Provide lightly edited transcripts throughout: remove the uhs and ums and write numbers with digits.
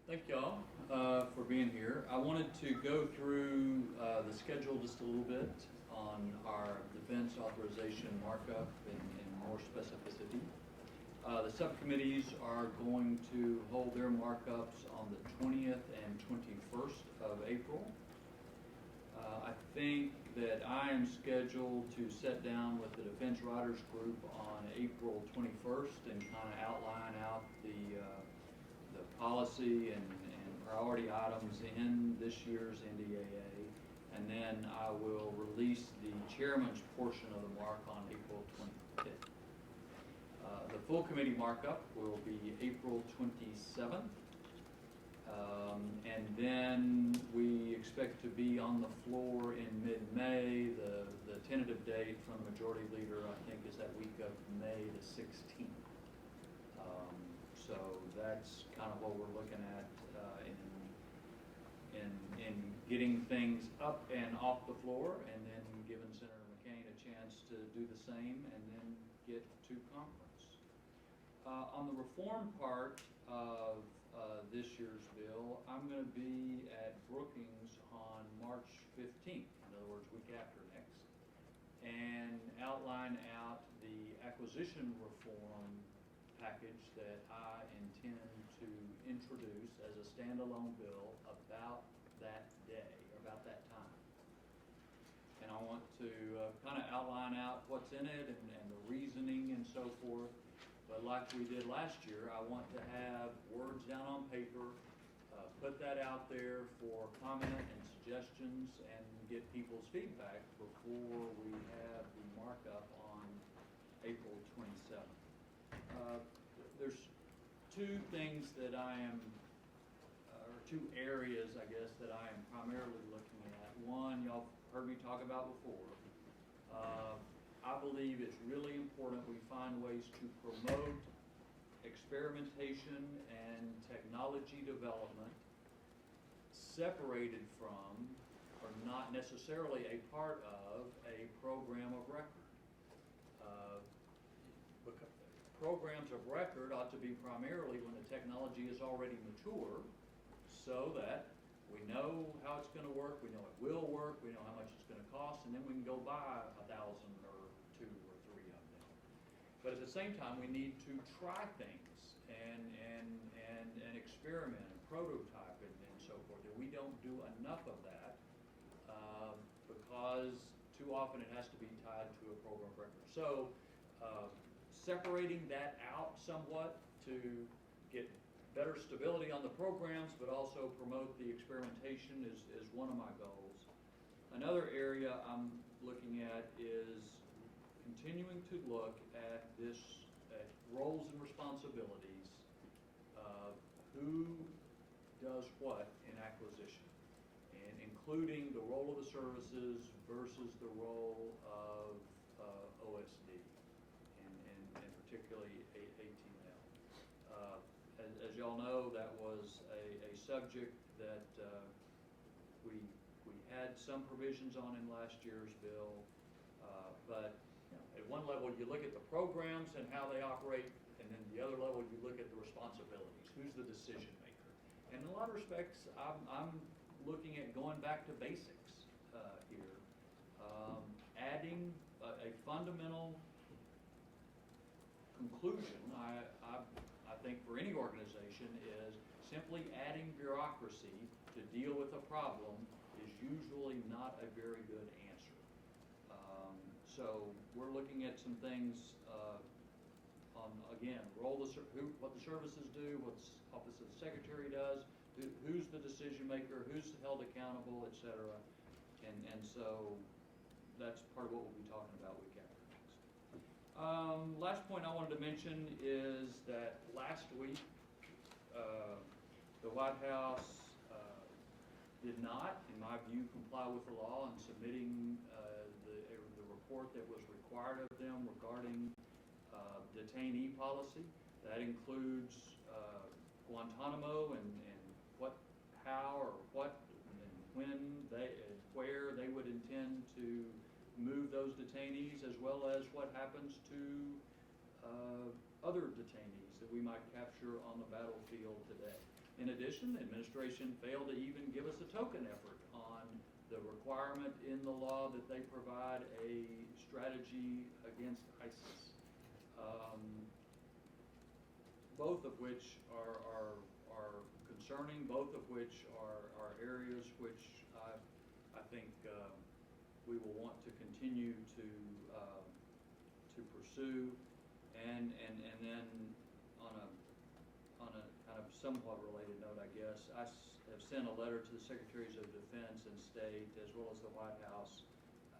Thank y'all for being here. I wanted to go through the schedule just a little bit on our defense authorization markup in more specificity. The subcommittees are going to hold their markups on the 20th and 21st of April. I think that I am scheduled to sit down with the Defense Writers Group on April 21st and kind of outline out the policy and priority items in this year's NDAA, and then I will release the chairman's portion of the mark on April 25th. The full committee markup will be April 27th, and then we expect to be on the floor in mid-May. The tentative date from the majority leader, I think, is that week of May the 16th. So that's kind of what we're looking at in getting things up and off the floor, and then giving Senator McCain a chance to do the same, and then get to conference. On the reform part of this year's bill, I'm going to be at Brookings on March 15th, in other words, week after next, and outline out the acquisition reform package that I intend to introduce as a standalone bill about that day, or about that time. And I want to kind of outline out what's in it and the reasoning and so forth. But like we did last year, I want to have words down on paper, put that out there for comment and suggestions, and get people's feedback before we have the markup on April 27th. There's two things that I am, or two areas, I guess, that I am primarily looking at. One, y'all heard me talk about before. I believe it's really important we find ways to promote experimentation and technology development separated from, or not necessarily a part of, a program of record. Programs of record ought to be primarily when the technology is already mature, so that we know how it's going to work, we know it will work, we know how much it's going to cost, and then we can go buy 1,000 or 2 or 3 of them. But at the same time, we need to try things and experiment and prototype and so forth. And we don't do enough of that because too often it has to be tied to a program of record. So separating that out somewhat to get better stability on the programs, but also promote the experimentation is one of my goals. Another area I'm looking at is continuing to look at this, at roles and responsibilities, who does what in acquisition, and including the role of the services versus the role of OSD, and particularly ATL. As y'all know, that was a subject that we had some provisions on in last year's bill, but you know, at one level you look at the programs and how they operate, and then the other level you look at the responsibilities. Who's the decision maker? And in a lot of respects, I'm looking at going back to basics here, adding a fundamental conclusion, I think, for any organization is simply adding bureaucracy to deal with a problem is usually not a very good answer. So we're looking at some things on, again, what the services do, what the Office of the Secretary does, who's the decision maker, who's held accountable, etc. And so that's part of what we'll be talking about week after next. Last point I wanted to mention is that last week the White House did not, in my view, comply with the law in submitting the report that was required of them regarding detainee policy. That includes Guantanamo and how or what and when and where they would intend to move those detainees, as well as what happens to other detainees that we might capture on the battlefield today. In addition, the administration failed to even give us a token effort on the requirement in the law that they provide a strategy against ISIS. Both of which are concerning, both of which are areas which I think we will want to continue to pursue, and then on a kind of somewhat related note, I guess, I have sent a letter to the Secretaries of Defense and State, as well as the White House,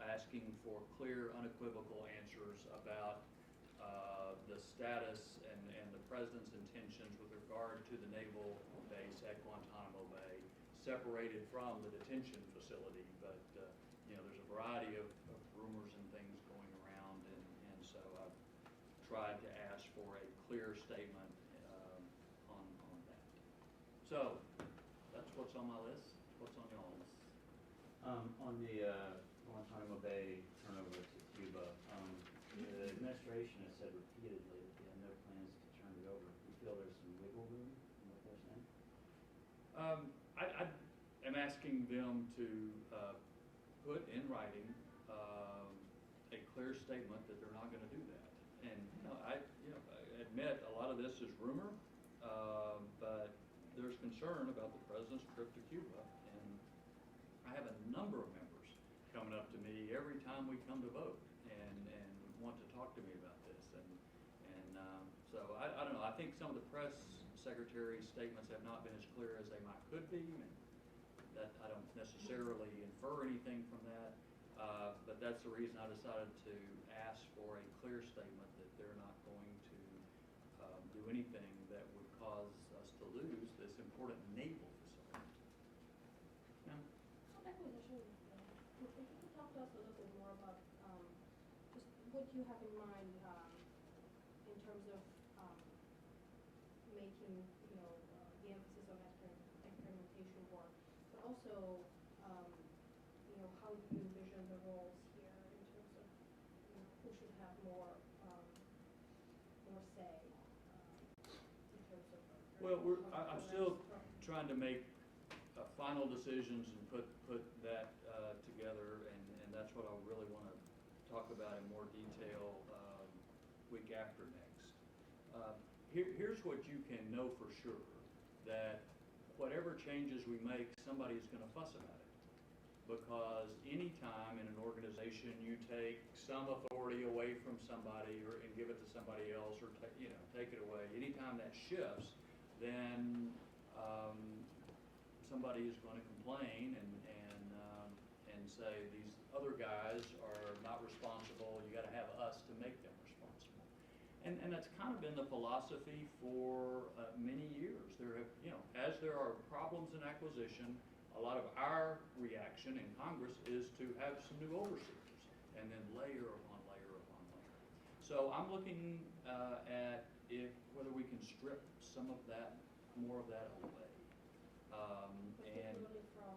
asking for clear, unequivocal answers about the status and the President's intentions with regard to the naval base at Guantanamo Bay, separated from the detention facility. But there's a variety of rumors and things going around, and so I've tried to ask for a clear statement on that. So that's what's on my list. What's on y'all list? On the Guantanamo Bay turnover to Cuba, the administration has said repeatedly that they have no plans to turn it over. Do you feel there's some wiggle room in what they're saying? I am asking them to put in writing a clear statement that they're not going to do that. And I admit a lot of this is rumor, but there's concern about the President's trip to Cuba, and I have a number of members coming up to me every time we come to vote and want to talk to me about this, and so I don't know. I think some of the press secretary's statements have not been as clear as they could be, and that I don't necessarily infer anything from that, but that's the reason I decided to ask for a clear statement that they're not going to do anything that would cause us to lose this important naval facility. Yeah. Acquisition, if you could talk to us a little bit more about just what you have in mind in terms of making, the emphasis on experimentation work, but also, how do you envision the roles here in terms of, who should have more say in terms of. Well, I'm still trying to make final decisions and put that together, and that's what I really want to talk about in more detail week after next. Here's what you can know for sure, that whatever changes we make, somebody's going to fuss about it. Because any time in an organization you take some authority away from somebody and give it to somebody else, or take it away, anytime that shifts, then somebody is going to complain and say these other guys are not responsible. You got to have us to make them responsible, and that's kind of been the philosophy for many years. There have, as there are problems in acquisition, a lot of our reaction in Congress is to have some new overseers, and then layer upon layer upon layer. So I'm looking at whether we can strip some of that, more of that away. Particularly from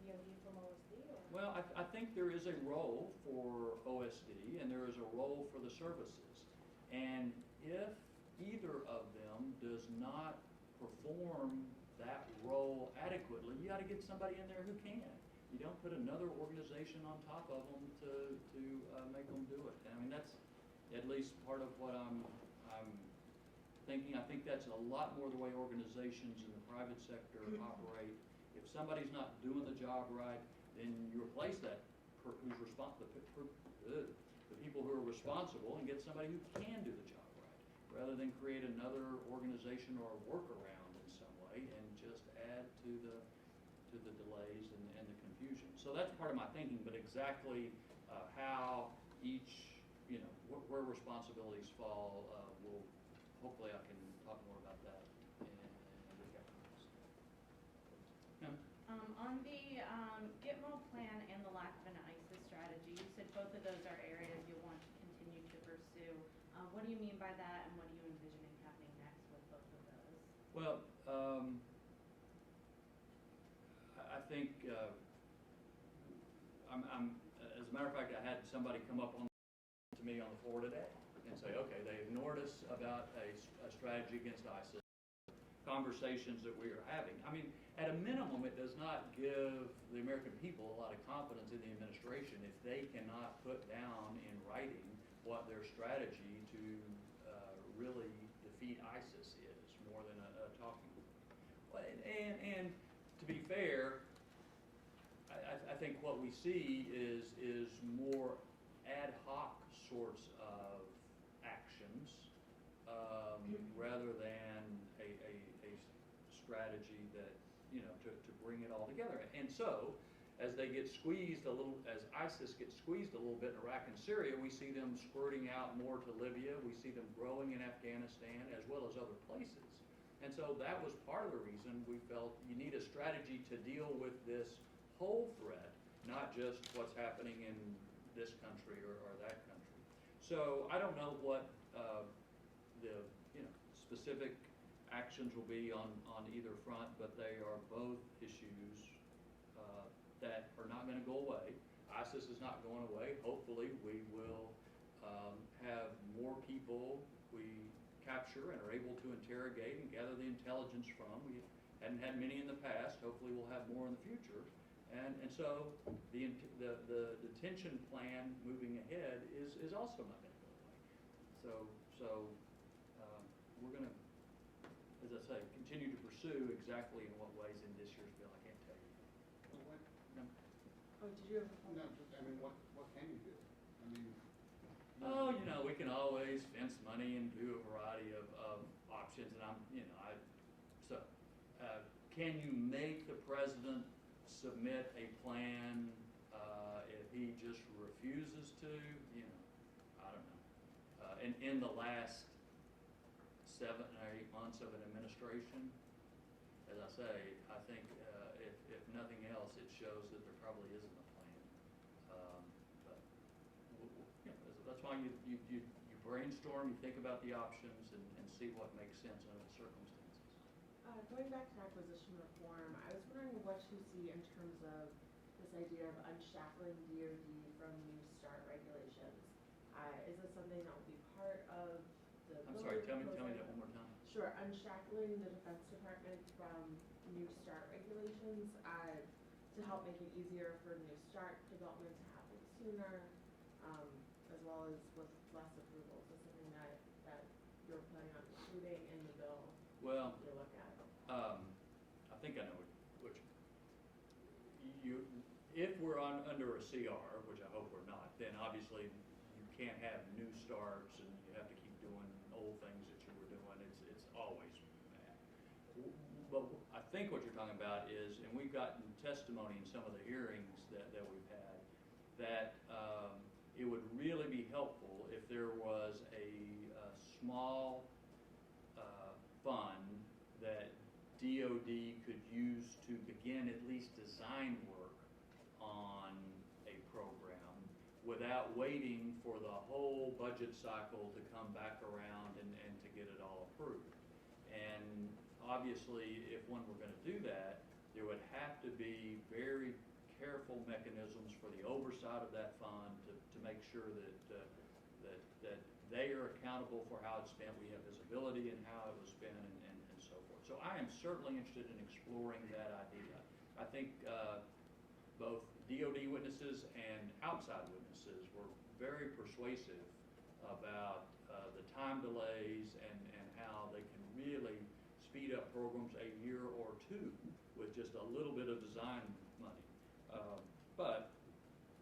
DoD, from OSD? Or? Well, I think there is a role for OSD, and there is a role for the services. And if either of them does not perform that role adequately, you got to get somebody in there who can. You don't put another organization on top of them to make them do it. I mean, that's at least part of what I'm thinking. I think that's a lot more the way organizations in the private sector operate. If somebody's not doing the job right, then you replace that who's responsible, the people who are responsible, and get somebody who can do the job right, rather than create another organization or a workaround in some way and just add to the delays and the confusion. So that's part of my thinking, but exactly how each, where responsibilities fall, will hopefully I can talk more about that in a week after next. Yeah. On the Gitmo plan and the lack of an ISIS strategy, you said both of those are areas you want to continue to pursue. What do you mean by that, and what are you envisioning happening next with both of those? Well, I think I'm as a matter of fact, I had somebody come up to me on the floor today and say, okay, they ignored us about a strategy against ISIS. conversations that we are having. I mean, at a minimum, it does not give the American people a lot of confidence in the administration if they cannot put down in writing what their strategy to really defeat ISIS is, more than a talking point. And to be fair, I think what we see is more ad hoc sorts of actions rather than a strategy that, to bring it all together. And so, as they get squeezed a little, as ISIS gets squeezed a little bit in Iraq and Syria, we see them squirting out more to Libya. We see them growing in Afghanistan as well as other places. And so that was part of the reason we felt you need a strategy to deal with this whole threat, not just what's happening in this country or that country. So I don't know what the specific actions will be on either front, but they are both issues that are not going to go away. ISIS is not going away. Hopefully we will have more people we capture and are able to interrogate and gather the intelligence from. We hadn't had many in the past. Hopefully we'll have more in the future. And so the detention plan moving ahead is also not going to go away. So we're going to, as I say, continue to pursue exactly in what ways in this year's bill. I can't tell you. Well, what, No. Oh, did you have a no, just, I mean, what can you do? I mean. Oh, we can always fence money and do a variety of options, and can you make the president submit a plan if he just refuses to? I don't know. In the last 7 or 8 months of an administration, as I say, I think if nothing else, it shows that there probably isn't a plan. But that's why you brainstorm, you think about the options, and see what makes sense under the circumstances. Going back to acquisition reform, I was wondering what you see in terms of this idea of unshackling DoD from new START regulations. Is this something that will be part of the I'm bill sorry, tell me proposal? that one more time. Sure, unshackling the Defense Department from new START regulations to help make it easier for new START development to happen sooner, as well as with less approvals. Is something that you're planning on including in the bill? Well, you look at. I think I know what you, if we're under a CR, which I hope we're not, then obviously you can't have new starts and you have to keep doing old things that you were doing. It's always bad. But I think what you're talking about is, and we've gotten testimony in some of the hearings that we've had, that it would really be helpful if there was a small fund that DoD could use to begin at least design work on a program without waiting for the whole budget cycle to come back around and to get it all approved. And obviously, if one were going to do that, there would have to be very careful mechanisms for the oversight of that fund to make sure that they are accountable for how it's spent. We have visibility in how it was spent and so forth. So I am certainly interested in exploring that idea. I think both DoD witnesses and outside witnesses were very persuasive about the time delays and how they can really speed up programs a year or two with just a little bit of design money. But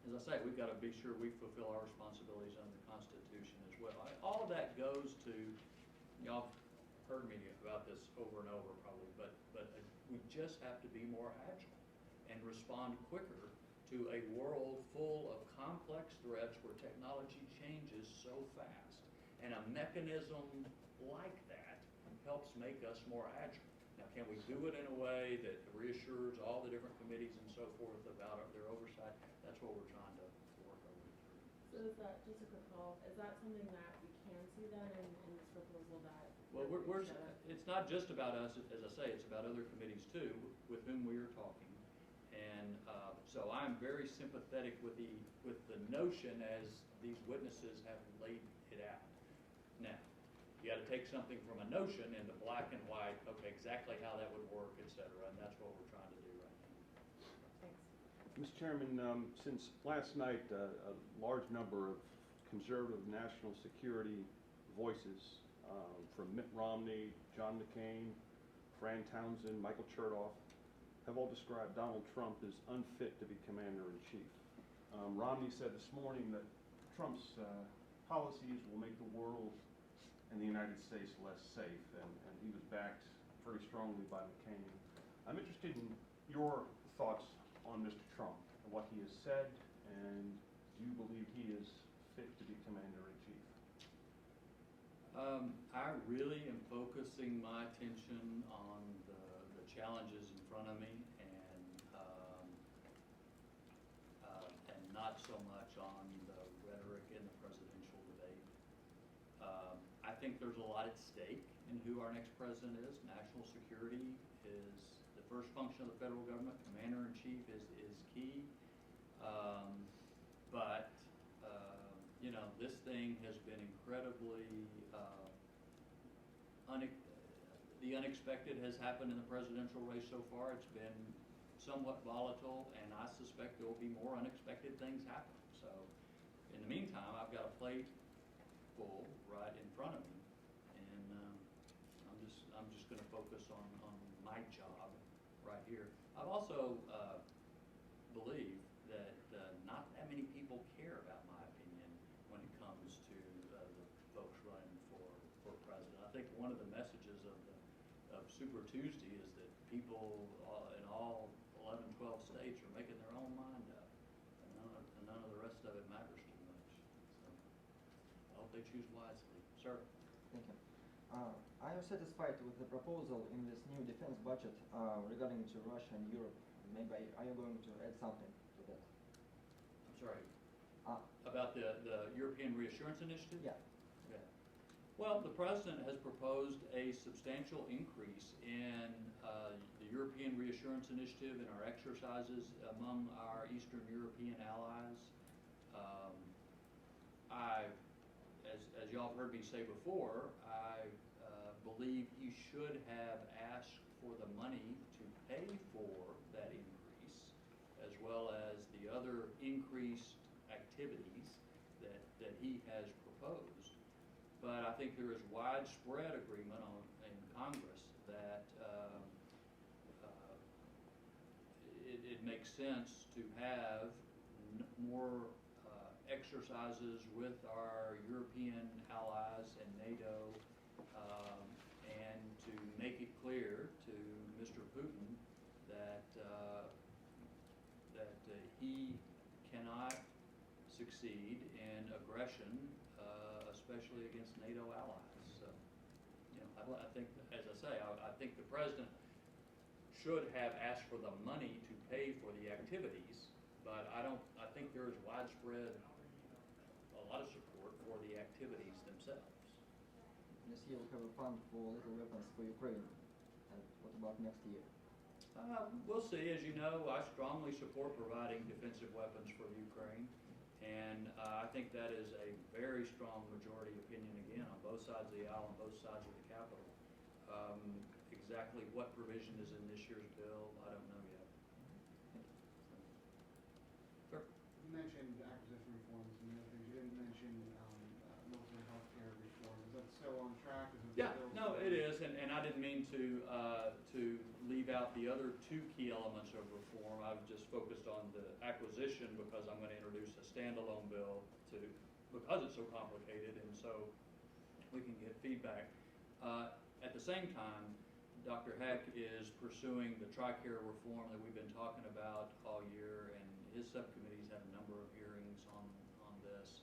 as I say, we've got to be sure we fulfill our responsibilities under the Constitution as well. All of that goes to, y'all heard me about this over and over probably, but we just have to be more agile and respond quicker to a world full of complex threats where technology changes so fast. And a mechanism like that helps make us more agile. Now, can we do it in a way that reassures all the different committees and so forth about their oversight? That's what we're trying to work our way through. So is that, just a quick follow-up, is that something that we can see then in this proposal that? Well, it's not just about us, as I say, it's about other committees too, with whom we are talking. And so I'm very sympathetic with the notion as these witnesses have laid it out. Now, you gotta take something from a notion into black and white, okay, exactly how that would work, et cetera, and that's what we're trying to do right now. Thanks. Mr. Chairman, since last night, a large number of conservative national security voices, from Mitt Romney, John McCain, Fran Townsend, Michael Chertoff, have all described Donald Trump as unfit to be commander-in-chief. Romney said this morning that Trump's policies will make the world and the United States less safe, and he was backed very strongly by McCain. I'm interested in your thoughts on Mr. Trump, and what he has said, and do you believe he is fit to be commander-in-chief? I really am focusing my attention on the challenges in front of me and not so much on the rhetoric in the presidential debate. I think there's a lot at stake in who our next president is. National security is the first function of the federal government. Commander-in-chief is key. But you know, this thing has been incredibly, the unexpected has happened in the presidential race so far. It's been somewhat volatile, and I suspect there will be more unexpected things happen. So in the meantime, I've got a plate full right in front of me, and I'm just going to focus on my job right here. I've also believe that not that many people care about my opinion when it comes to the folks running for president. I think one of the messages of Super Tuesday is that people in all 11, 12 states are making their own mind up, and none of the rest of it matters too much. So I hope they choose wisely. Sir? Thank you. Are you satisfied with the proposal in this new defense budget regarding to Russia and Europe? Maybe are you going to add something to that? I'm sorry. About the European Reassurance Initiative? Yeah. Yeah. Well, the president has proposed a substantial increase in the European Reassurance Initiative and our exercises among our Eastern European allies. As y'all have heard me say before, I believe you should have asked for the money to pay for that increase, as well as the other increased activities that he has proposed. But I think there is widespread agreement in Congress that it makes sense to have more exercises with our European allies and NATO, and to make it clear to Mr. Putin that he cannot succeed in aggression, especially against NATO allies. So, you know, I think, as I say, I think the president should have asked for the money to pay for the activities, but I think there is widespread, a lot of support for the activities themselves. This year we have a fund for little weapons for Ukraine. And what about next year? We'll see. As you know, I strongly support providing defensive weapons for Ukraine, and I think that is a very strong majority opinion, again, on both sides of the aisle, on both sides of the Capitol. Exactly what provision is in this year's bill, I don't know yet. Sure. You mentioned acquisition reforms and other things. You didn't mention military health care reform. Is that still on track? Is it Yeah, still no, it is, and I didn't mean to leave out the other two key elements of reform. I've just focused on the acquisition because I'm going to introduce a standalone bill because it's so complicated, and so we can get feedback. At the same time, Dr. Heck is pursuing the TRICARE reform that we've been talking about all year, and his subcommittee's had a number of hearings on this.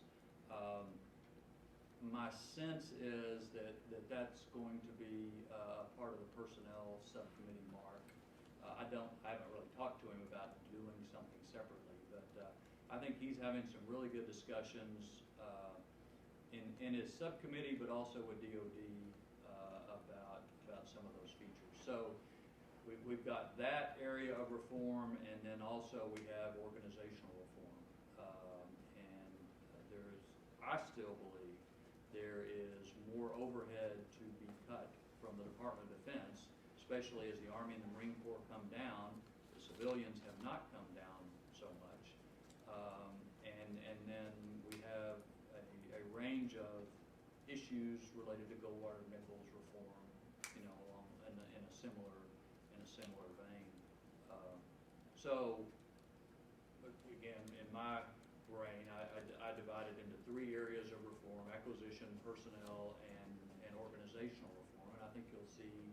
My sense is that that's going to be part of the personnel subcommittee, Mark. I haven't really talked to him about doing something separately, but I think he's having some really good discussions in his subcommittee, but also with DOD about some of those features. So we've got that area of reform, and then also we have organizational reform. And I still believe there is more overhead to be cut from the Department of Defense, especially as the Army and the Marine Corps come down. The civilians have not come down so much. And then we have a range of issues related to Goldwater Nichols reform, you know, along in a similar vein. So, again, in my brain, I divide it into 3 areas of reform: acquisition, personnel, and organizational reform. And I think you'll see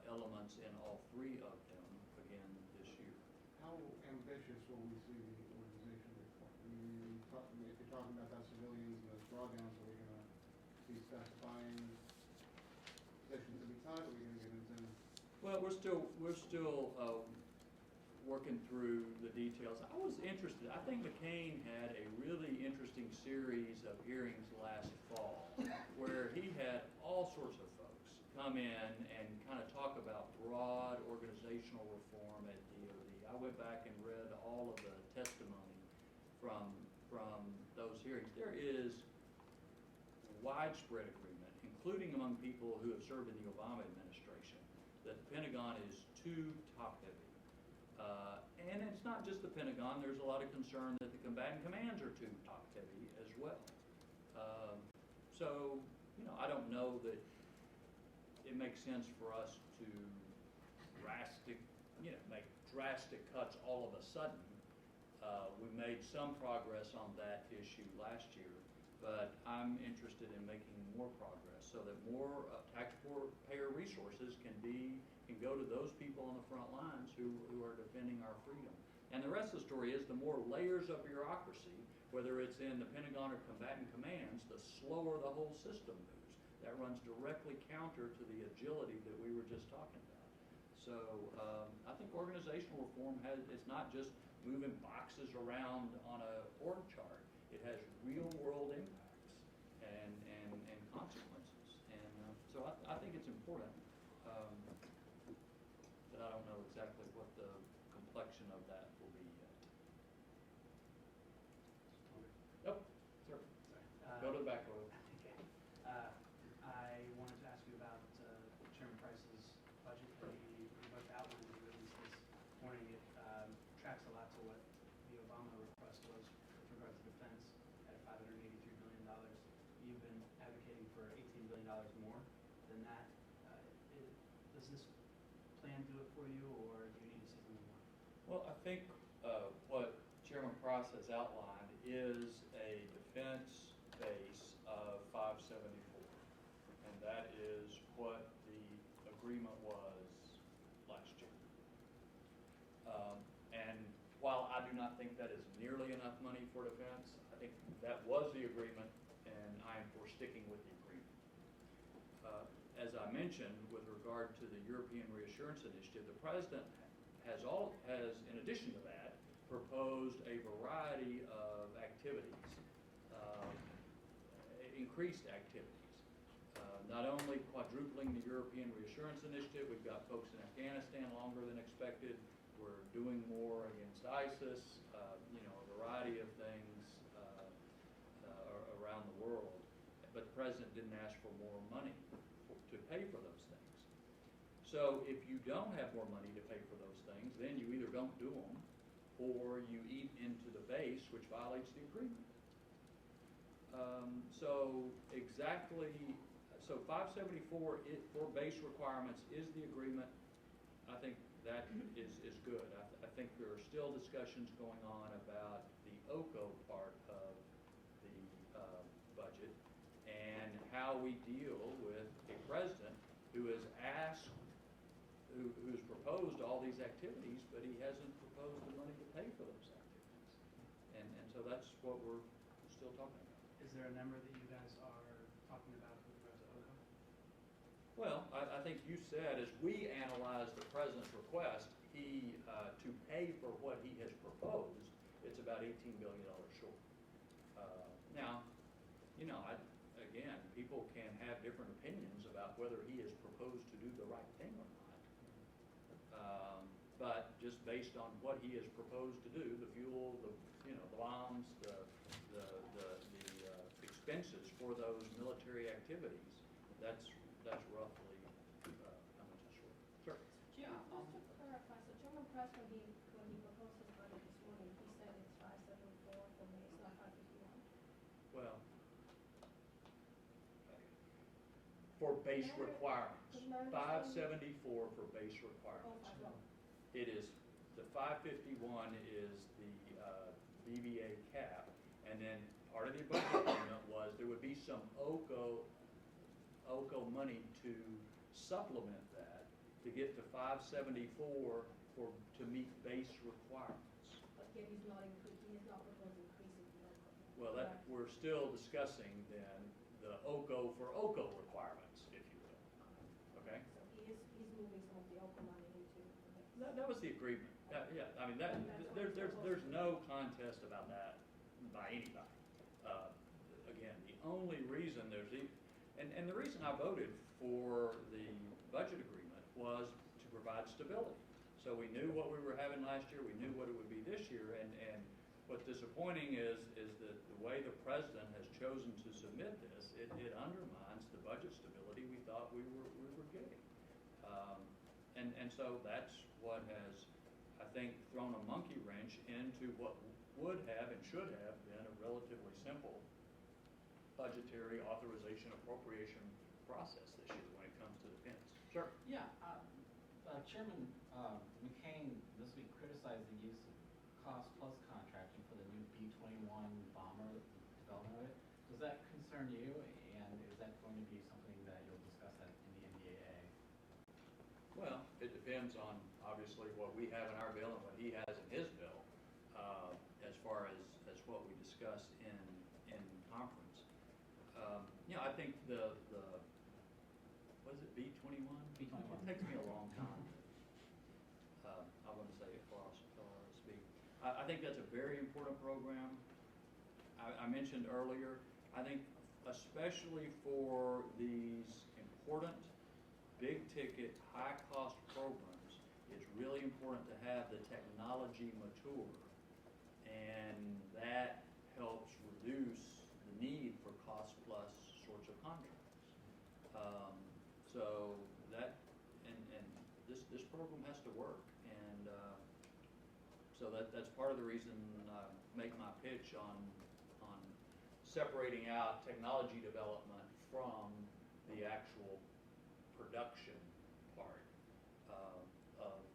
elements in all 3 of them again this year. How ambitious will we see the organization reform? I mean, if you're talking about those civilians and those drawdowns, are we gonna be specifying positions to be cut? Are we gonna get into? Well, we're still working through the details. I was interested. I think McCain had a really interesting series of hearings last fall where he had all sorts of folks come in and kind of talk about broad organizational reform at DOD. I went back and read all of the testimony from those hearings. There is widespread agreement, including among people who have served in the Obama administration, that the Pentagon is too top-heavy. And it's not just the Pentagon. There's a lot of concern that the combatant commands are too top-heavy as well. So, you know, I don't know that it makes sense for us to make drastic cuts all of a sudden. We made some progress on that issue last year, but I'm interested in making more progress so that more taxpayer resources can go to those people on the front lines who are defending our freedom. And the rest of the story is the more layers of bureaucracy, whether it's in the Pentagon or combatant commands, the slower the whole system moves. That runs directly counter to the agility that we were just talking about. So I think organizational reform it's not just moving boxes around on a org chart. It has real world impacts and consequences. And so I think it's important. But I don't know exactly what the complexion of that will be yet. Nope, sir. Sorry. Go to the back row. Okay. I wanted to ask you about Chairman Price's budget that he both outlined and released this morning. It tracks a lot to what the Obama request was with regard to defense at $583 billion. You've been advocating for $18 billion more than that. Does this plan do it for you, or do you need to see something more? Well, I think what Chairman Price has outlined is a defense base of 574, and that is what the agreement was last year. And while I do not think that is nearly enough money for defense, I think that was the agreement, and I am for sticking with the agreement. As I mentioned, with regard to the European Reassurance Initiative, the President has, in addition to that, proposed a variety of activities, increased activities. Not only quadrupling the European Reassurance Initiative, we've got folks in Afghanistan longer than expected. We're doing more against ISIS, a variety of things around the world. But the President didn't ask for more money to pay for those things. So if you don't have more money to pay for those things, then you either don't do them or you eat into the base, which violates the agreement. So 574 for base requirements is the agreement. I think that is good. I think there are still discussions going on about the OCO part of the budget and how we deal with a president who has who's proposed all these activities, but he hasn't proposed the money to pay for those activities. And so that's what we're still talking about. Is there a number that you guys are talking about with regard to OCO? Well, I think you said, as we analyze the president's request, to pay for what he has proposed, it's about $18 billion short. Now, again, people can have different opinions about whether he has proposed to do the right thing or not. But just based on what he has proposed to do, the fuel, the bombs, the expenses for for those military activities, that's roughly how much it's worth. Sure. Jim, just to clarify, so Chairman Press, when he proposed his budget this morning, he said it's 574 for base, not 551. Well, for base Remember- requirements, because my understanding- 574 for base Oh, requirements. 51. It is, the 551 is the BVA cap, and then part of the budget agreement was there would be some OCO money to supplement that, to get to 574 to meet base requirements. But yet he's not proposing increasing the local. Well, that, we're still discussing then the OCO for OCO requirements, if you will, okay? So he's moving some of the local money into the base. That was the agreement. Yeah, I mean, there's no contest about that by anybody. Again, the only reason and the reason I voted for the budget agreement was to provide stability. So we knew what we were having last year, we knew what it would be this year, and what's disappointing is that the way the president has chosen to submit this, it undermines the budget stability we thought we were getting. And so that's what has, I think, thrown a monkey wrench into what would have and should have been a relatively simple budgetary authorization appropriation process this year when it comes to defense. Sure. Yeah, Chairman McCain this week criticized the use of cost-plus contracting for the new B-21 bomber development of it. Does that concern you, and is that going to be something that you'll discuss in the NDAA? Well, it depends on, obviously, what we have in our bill and what he has in his bill, as far as what we discussed in conference. I think what is it, B-21? B-21. It takes me a long time. I wouldn't say FRSB. I think that's a very important program. I mentioned earlier, I think especially for these important, big-ticket, high-cost programs, it's really important to have the technology mature. And that helps reduce the need for cost-plus sorts of contracts. So that, and this program has to work. And so that's part of the reason I make my pitch on separating out technology development from the actual production part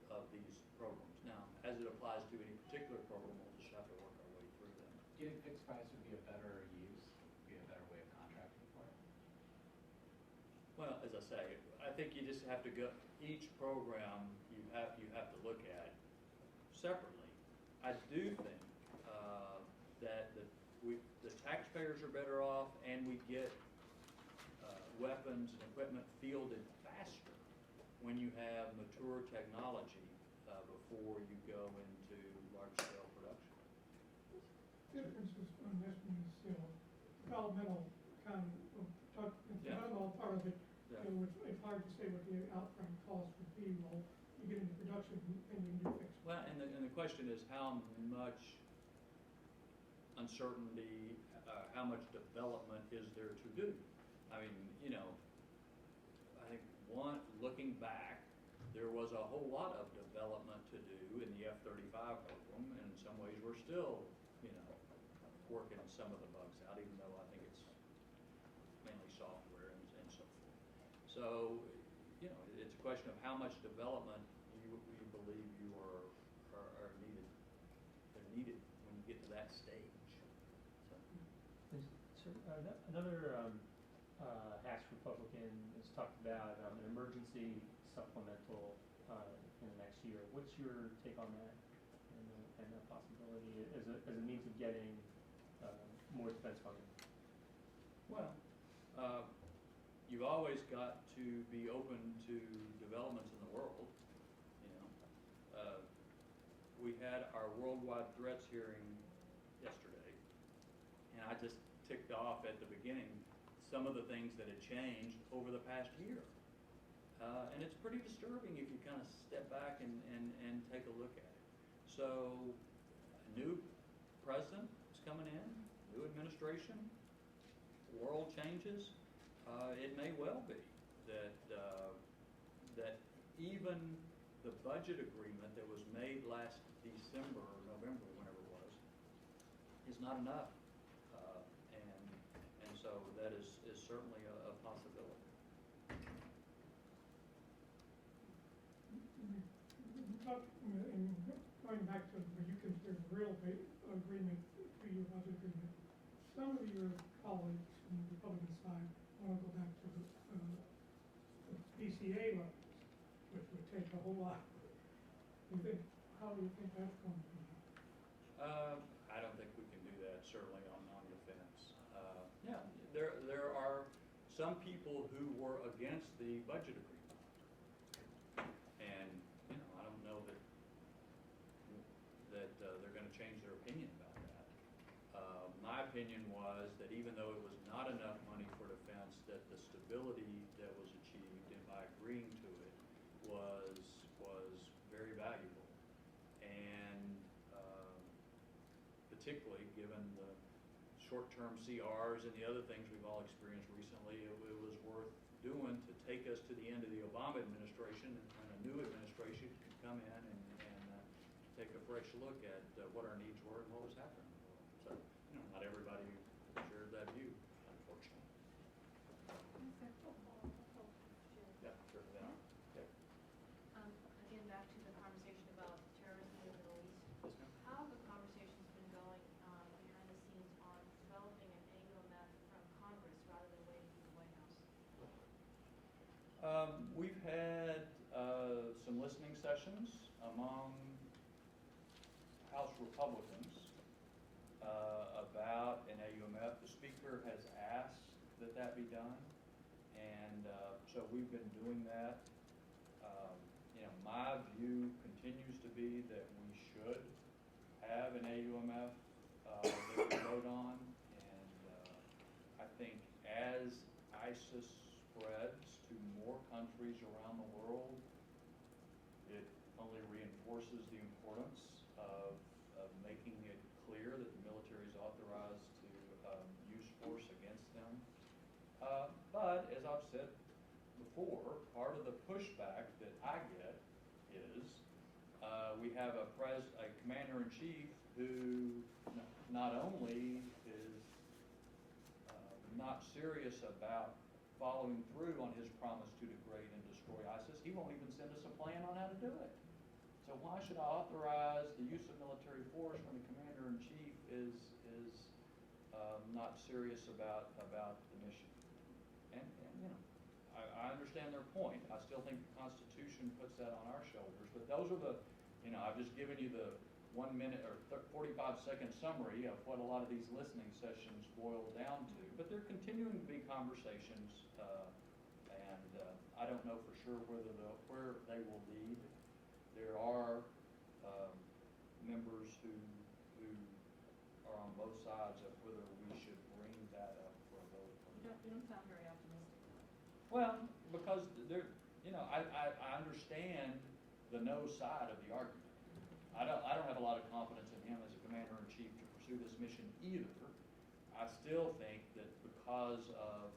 of these programs. Now, as it applies to any particular program, we'll just have to work our way through them. Do you think fixed price would be a better use, be a better way of contracting for it? Well, as I say, I think you just have to go, each program you have to look at separately. I do think that the taxpayers are better off, and we get weapons and equipment fielded faster when you have mature technology before you go into large-scale production. Differences on this one is, developmental kind of, Yeah. developmental part of it, Yeah. it's hard to say what the upfront cost would be. Well, you get into production and you do fix. Well, and the question is how much uncertainty, how much development is there to do? I mean, I think looking back, there was a whole lot of development to do in the F-35 program, and in some ways we're still, working some of the bugs out, even though I think it's mainly software and so forth. So, it's a question of how much development you believe you are needed. They're needed when you get to that stage. So. Another House Republican has talked about an emergency supplemental in the next year. What's your take on that and the possibility as a means of getting more defense funding? Well, you've always got to be open to developments in the world. We had our worldwide threats hearing yesterday, and I just ticked off at the beginning some of the things that had changed over the past year. And it's pretty disturbing if you kind of step back and take a look at it. So, a new president is coming in, new administration. world changes, it may well be that, that even the budget agreement that was made last December or November, whenever it was, is not enough. And so that is certainly a possibility. Going back to what you consider the real agreement, three-year budget agreement, some of your colleagues from the Republican side want to go back to the PCA levels, which would take a whole lot. How do you think that's going to be? I don't think we can do that, certainly on defense. Yeah, there are some people who were against the budget agreement. And, I don't know that they're gonna change their opinion about that. My opinion was that even though it was not enough money for defense, that the stability that was achieved and by agreeing to it was very valuable. And particularly given the short-term CRs and the other things we've all experienced recently, it was worth doing to take us to the end of the Obama administration, and a new administration could come in and take a fresh look at what our needs were and what was happening in the world. So, not everybody shared that view, unfortunately. Yeah, sure. Yeah. Okay. Again, back to the conversation about terrorism in the Middle East. Yes, ma'am. How have the conversations been going behind the scenes on developing an AUMF from Congress rather than waiting for the White House? We've had some listening sessions among House Republicans about an AUMF. The Speaker has asked that be done, and so we've been doing that. My view continues to be that we should have an AUMF that we vote on, and I think as ISIS spreads to more countries around the world, it only reinforces the importance of making it clear that the military is authorized to use force against them. But as I've said before, part of the pushback that I get is we have a commander-in-chief who not only is not serious about following through on his promise to degrade and destroy ISIS, he won't even send us a plan on how to do it. So why should I authorize the use of military force when the commander-in-chief is not serious about the mission? And I understand their point. I still think the Constitution puts that on our shoulders. But those are the, I've just given you the 1 minute or 45-second summary of what a lot of these listening sessions boil down to. But there continuing to be conversations, and I don't know for sure where they will lead. There are members who are on both sides of whether we should bring that up for a vote. You don't sound very optimistic. Well, because I understand the no side of the argument. I don't have a lot of confidence in him as a commander-in-chief to pursue this mission either. I still think that because of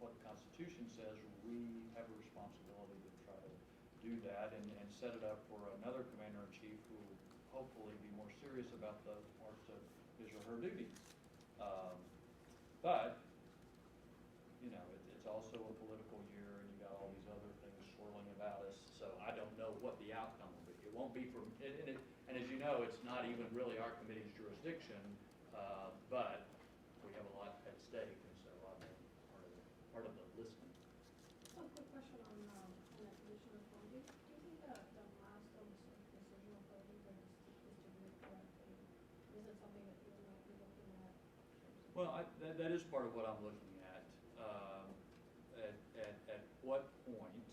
what the Constitution says, we have a responsibility to try to do that and set it up for another commander-in-chief who will hopefully be more serious about the parts of his or her duties. But it's also a political year, and you got all these other things swirling about us. So I don't know what the outcome will be. It won't be from, and as you know, it's not even really our committee's jurisdiction, but we have a lot at stake, and so I've been part of the listening. So quick question on that position of phone. Do you think the milestone decision of voting for this distributed correctly, is it something that you might be looking at? Well, that is part of what I'm looking at. At what point,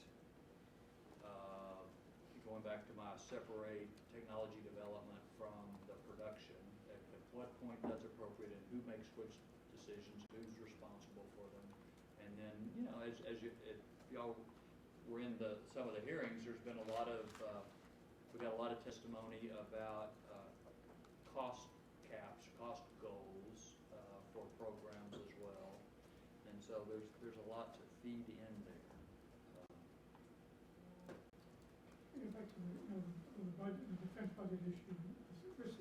going back to my separate technology development from the production, at what point that's appropriate and who makes which decisions, who's responsible for them. And then, if y'all were in some of the hearings, there's been a lot of, we got a lot of testimony about cost caps, cost goals for programs as well. so there's a lot to feed in there. Getting back to the budget, the defense budget issue,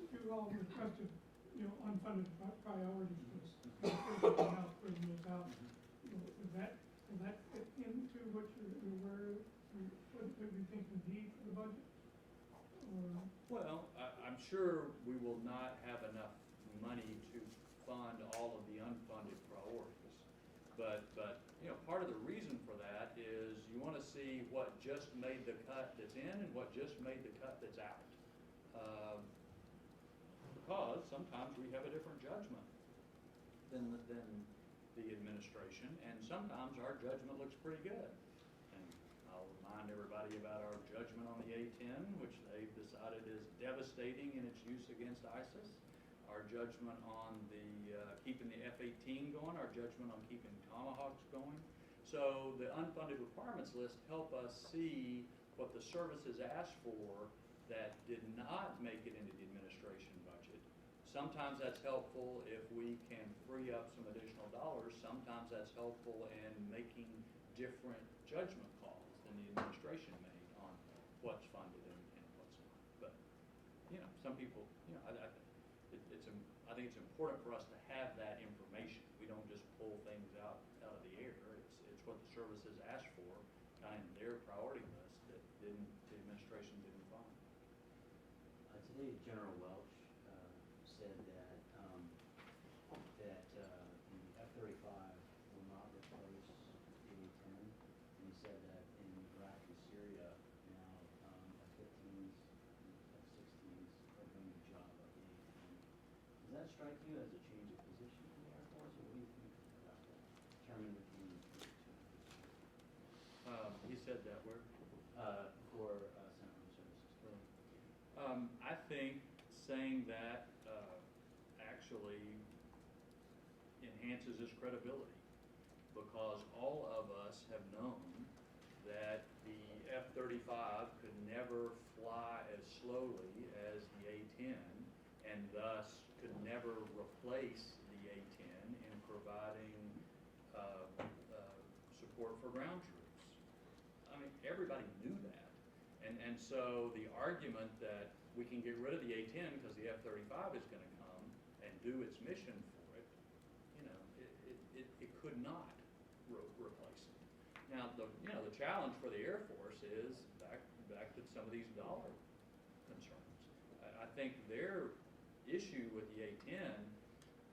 you all requested, unfunded priorities list. Out, where it goes out. Will that fit into what what you think you need for the budget? Or? Well, I'm sure we will not have enough money to fund all of the unfunded priorities. But part of the reason for that is you want to see what just made the cut that's in and what just made the cut that's out. Because sometimes we have a different judgment than the administration, and sometimes our judgment looks pretty good. And I'll remind everybody about our judgment on the A-10, which they've decided is devastating in its use against ISIS. Our judgment on the keeping the F-18 going, our judgment on keeping Tomahawks going. So the unfunded requirements list help us see what the services asked for that did not make it into the administration budget. Sometimes that's helpful if we can free up some additional dollars. Sometimes that's helpful in making different judgment calls than the administration made on what's funded and what's not. But, some people, I think it's important for us to have that information. We don't just pull things out of the air. It's what the services asked for, kind of in their priority list that the administration didn't fund. Today, General Welch said that the F-35 will not replace the A-10. And he said that in Iraq and Syria now, F-15s and F-16s are doing the job of the A-10. Does that strike you as a change of position in the Air Force, or what do you think about that? Chairman McCain. He said that where? For Senate Services. I think saying that actually enhances his credibility, because all of us have known that the F-35 could never fly as slowly as the A-10, and thus could never replace the A-10 in providing support for ground troops. I mean, everybody knew that. And so the argument that we can get rid of the A-10 because the F-35 is going to come and do its mission for it, it could not replace it. Now, the challenge for the Air Force is back to some of these dollar concerns. I think their issue with the A-10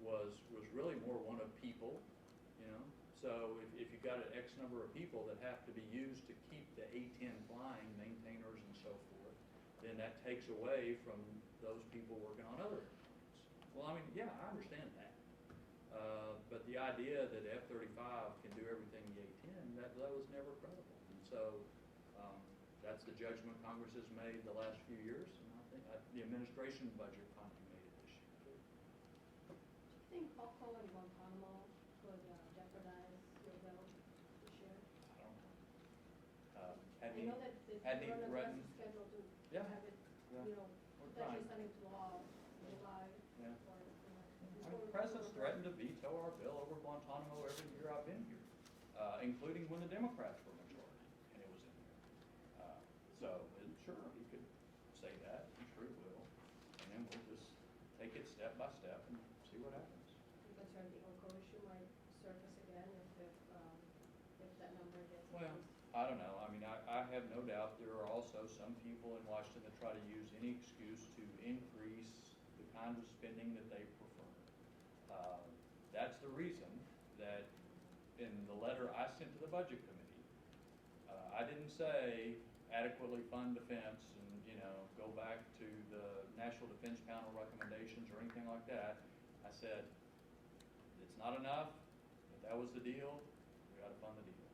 was really more one of people, So if you've got an X number of people that have to be used to keep the A-10 flying, maintainers and so forth, then that takes away from those people working on other airplanes. Well, I mean, yeah, I understand that. But the idea that F-35 can do everything the A-10, that was never credible. And so that's the judgment Congress has made the last few years, and I think the administration budget finally made it this year too. Do you think Gaggle and Guantanamo could jeopardize your bill this year? I don't know. I know that had he you're on a threatened- aggressive schedule to Yeah. have it, Yeah. We're potentially trying. sending to law in July. Yeah. Or, I mean, the president's threatened to veto our bill over Guantanamo every year I've been here, including when the Democrats were majority, and it was in there. Sure, he could say that, I'm sure he will, and then we'll just take it step by step and see what happens. I'm concerned the Uncle issue might surface again if that number gets Well, increased. I don't know, I mean, I have no doubt there are also some people in Washington that try to use any excuse to increase the kind of spending that they prefer. That's the reason that in the letter I sent to the Budget Committee, I didn't say adequately fund defense and, go back to the National Defense Panel recommendations or anything like that. I said, it's not enough. If that was the deal, we got to fund the deal.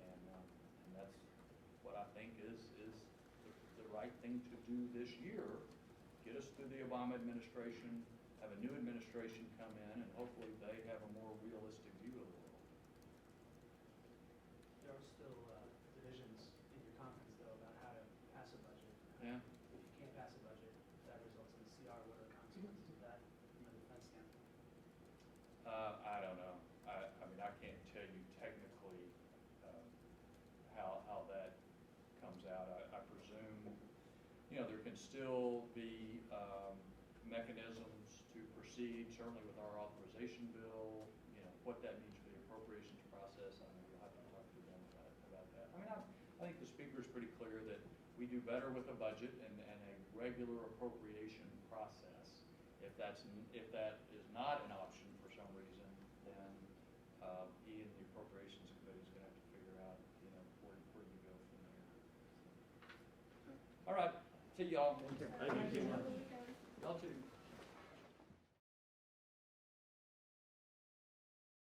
And that's what I think is the right thing to do this year. Get us through the Obama administration, have a new administration come in, and hopefully they have a more realistic view of the world. There are still divisions in your conference, though, about how to pass a budget. Yeah. If you can't pass a budget, that results in a CR. What are the consequences of that from a defense standpoint? I don't know. I mean, I can't tell you you know, there can still be mechanisms to proceed, certainly with our authorization bill, you know, what that means for the appropriations process. I know you'll have to talk to them about that. I mean, I think the speaker's pretty clear that we do better with a budget and a regular appropriation process. If that is not an option for some reason, then he and the appropriations committee is gonna have to figure out, you know, where you go from there. All right, see y'all. Thank you. Y'all too.